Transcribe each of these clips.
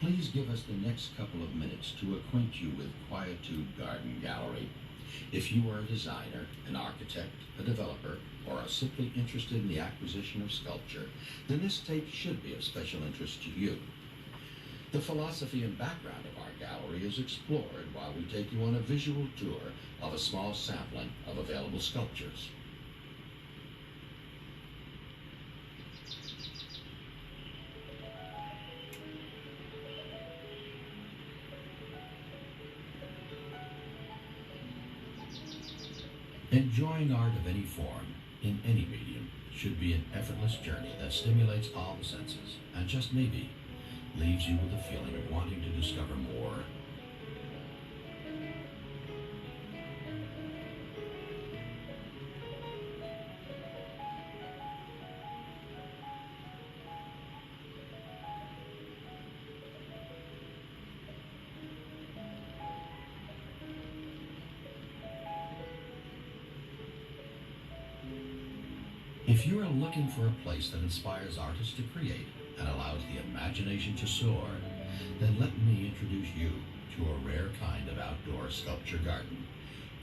Please give us the next couple of minutes to acquaint you with Quietude Garden Gallery. If you are a designer, an architect, a developer, or are simply interested in the acquisition of sculpture, then this tape should be of special interest to you. The philosophy and background of our gallery is explored while we take you on a visual tour of a small sampling of available sculptures. Enjoying art of any form, in any medium, should be an effortless journey that stimulates all the senses and just maybe leaves you with a feeling of wanting to discover more. If you are looking for a place that inspires artists to create and allows the imagination to soar, then let me introduce you to a rare kind of outdoor sculpture garden,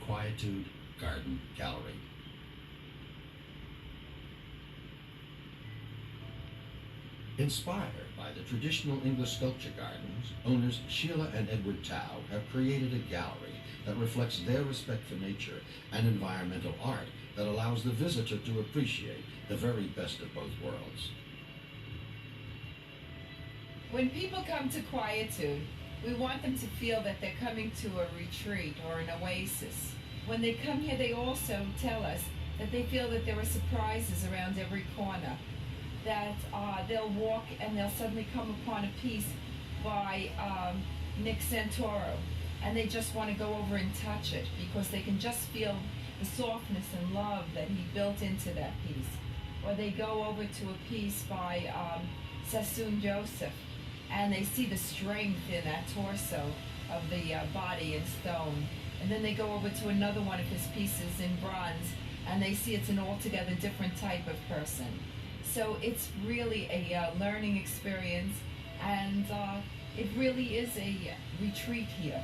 Quietude Garden Gallery. Inspired by the traditional English sculpture gardens, owners Sheila and Edward Tao have created a gallery that reflects their respect for nature and environmental art that allows the visitor to appreciate the very best of both worlds. When people come to Quietude, we want them to feel that they're coming to a retreat or an oasis. When they come here, they also tell us that they feel that there are surprises around every corner, that they'll walk and they'll suddenly come upon a piece by Nick Santoro, and they just want to go over and touch it because they can just feel the softness and love that he built into that piece. Or they go over to a piece by Sassoon Joseph, and they see the strength in that torso of the body in stone. And then they go over to another one of his pieces in bronze, and they see it's an altogether different type of person. So it's really a learning experience, and it really is a retreat here.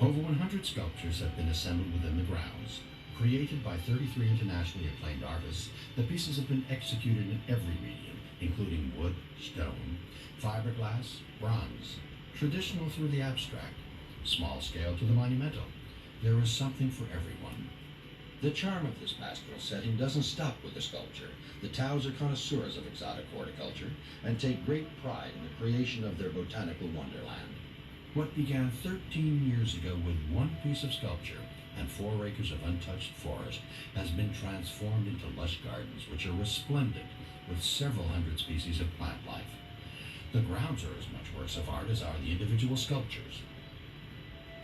Over 100 sculptures have been assembled within the grounds. Created by 33 internationally acclaimed artists, the pieces have been executed in every medium, including wood, stone, fiberglass, bronze, traditional through the abstract, small scale to the monumental. There is something for everyone. The charm of this pastoral setting doesn't stop with the sculpture. The Taos are connoisseurs of exotic horticulture and take great pride in the creation of their botanical wonderland. What began 13 years ago with one piece of sculpture and 4 acres of untouched forest has been transformed into lush gardens which are resplendent with several hundred species of plant life. The grounds are as much works of art as are the individual sculptures.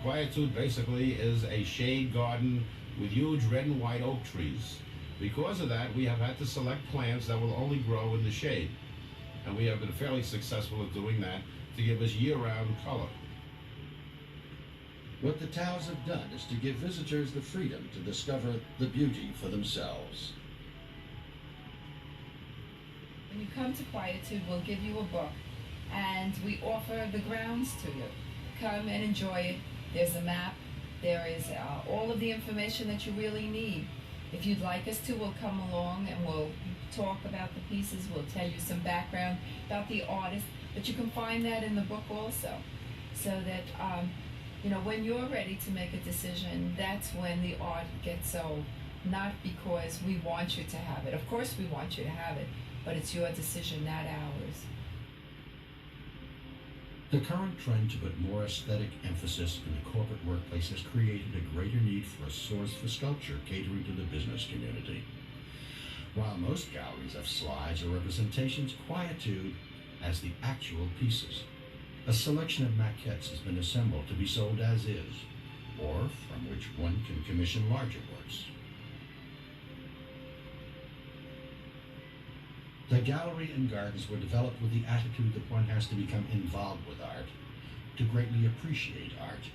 Quietude basically is a shade garden with huge red and white oak trees. Because of that, we have had to select plants that will only grow in the shade. And we have been fairly successful at doing that to give us year-round color. What the Taos have done is to give visitors the freedom to discover the beauty for themselves. When you come to Quietude, we'll give you a book, and we offer the grounds to you. Come and enjoy it. There's a map. There is all of the information that you really need. If you'd like us to, we'll come along and we'll talk about the pieces. We'll tell you some background about the artist, but you can find that in the book also, so that when you're ready to make a decision, that's when the art gets sold. Not because we want you to have it. Of course we want you to have it, but it's your decision, not ours. The current trend to put more aesthetic emphasis in the corporate workplace has created a greater need for a source for sculpture catering to the business community. While most galleries have slides or representations, Quietude has the actual pieces. A selection of maquettes has been assembled to be sold as is, or from which one can commission larger works. The gallery and gardens were developed with the attitude that one has to become involved with art, to greatly appreciate art,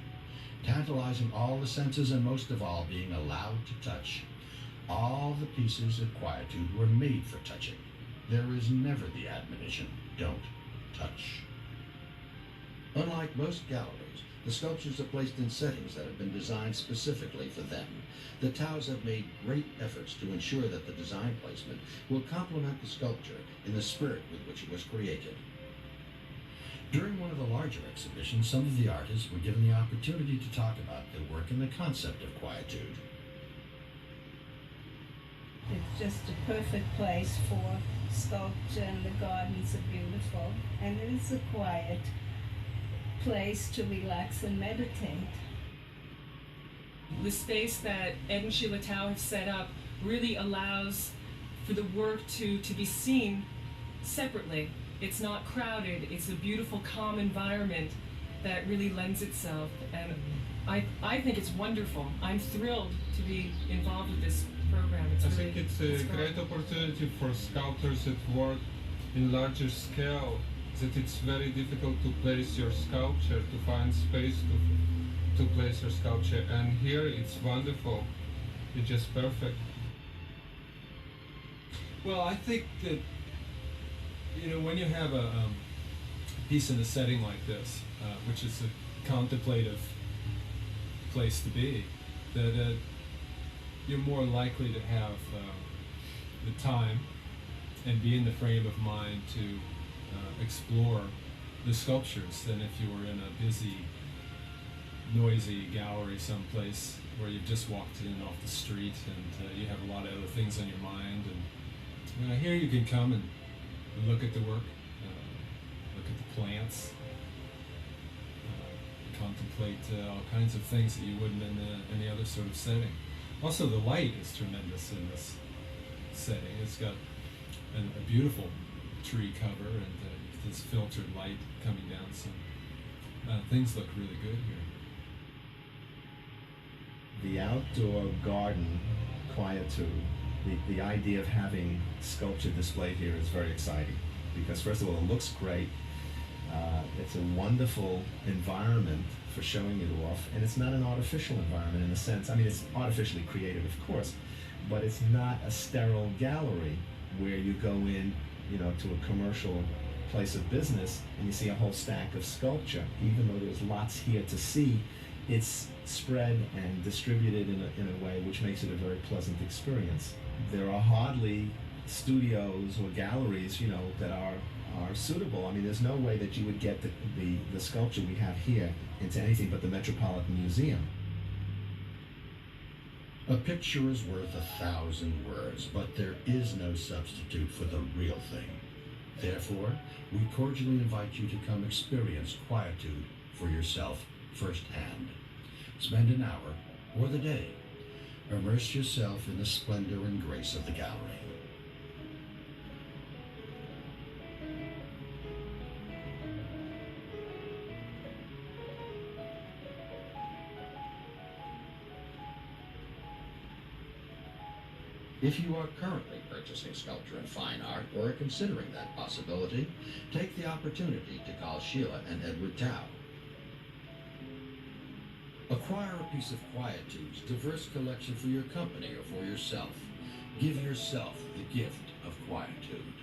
tantalizing all the senses and most of all being allowed to touch. All the pieces of Quietude were made for touching. There is never the admonition, don't touch. Unlike most galleries, the sculptures are placed in settings that have been designed specifically for them. The Taos have made great efforts to ensure that the design placement will complement the sculpture in the spirit with which it was created. During one of the larger exhibitions, some of the artists were given the opportunity to talk about their work and the concept of quietude. It's just a perfect place for sculpture, and the gardens are beautiful, and it is a quiet place to relax and meditate. The space that Ed and Sheila Tao have set up really allows for the work to be seen separately. It's not crowded, it's a beautiful, calm environment that really lends itself, and I think it's wonderful. I'm thrilled to be involved with this program. I think it's a great opportunity for sculptors that work in larger scale, that it's very difficult to place your sculpture, to find space to place your sculpture, and here it's wonderful. It's just perfect. Well, I think that, you know, when you have a piece in a setting like this, which is a contemplative place to be, that you're more likely to have the time and be in the frame of mind to explore the sculptures than if you were in a busy, noisy gallery someplace where you've just walked in off the street and you have a lot of other things on your mind. And here you can come and look at the work, look at the plants, contemplate all kinds of things that you wouldn't in any other sort of setting. Also, the light is tremendous in this setting. It's got a beautiful tree cover and this filtered light coming down, so things look really good here. The outdoor garden quietude, the idea of having sculpture displayed here is very exciting because, first of all, it looks great. It's a wonderful environment for showing it off, and it's not an artificial environment in a sense. I mean, it's artificially created, of course, but it's not a sterile gallery where you go in, you know, to a commercial place of business and you see a whole stack of sculpture. Even though there's lots here to see, it's spread and distributed in a way which makes it a very pleasant experience. There are hardly studios or galleries, you know, that are suitable. I mean, there's no way that you would get the sculpture we have here into anything but the Metropolitan Museum. A picture is worth 1,000 words, but there is no substitute for the real thing. Therefore, we cordially invite you to come experience quietude for yourself firsthand. Spend an hour or the day. Immerse yourself in the splendor and grace of the gallery. If you are currently purchasing sculpture and fine art or are considering that possibility, take the opportunity to call Sheila and Edward Tao. Acquire a piece of Quietude's diverse collection for your company or for yourself. Give yourself the gift of quietude.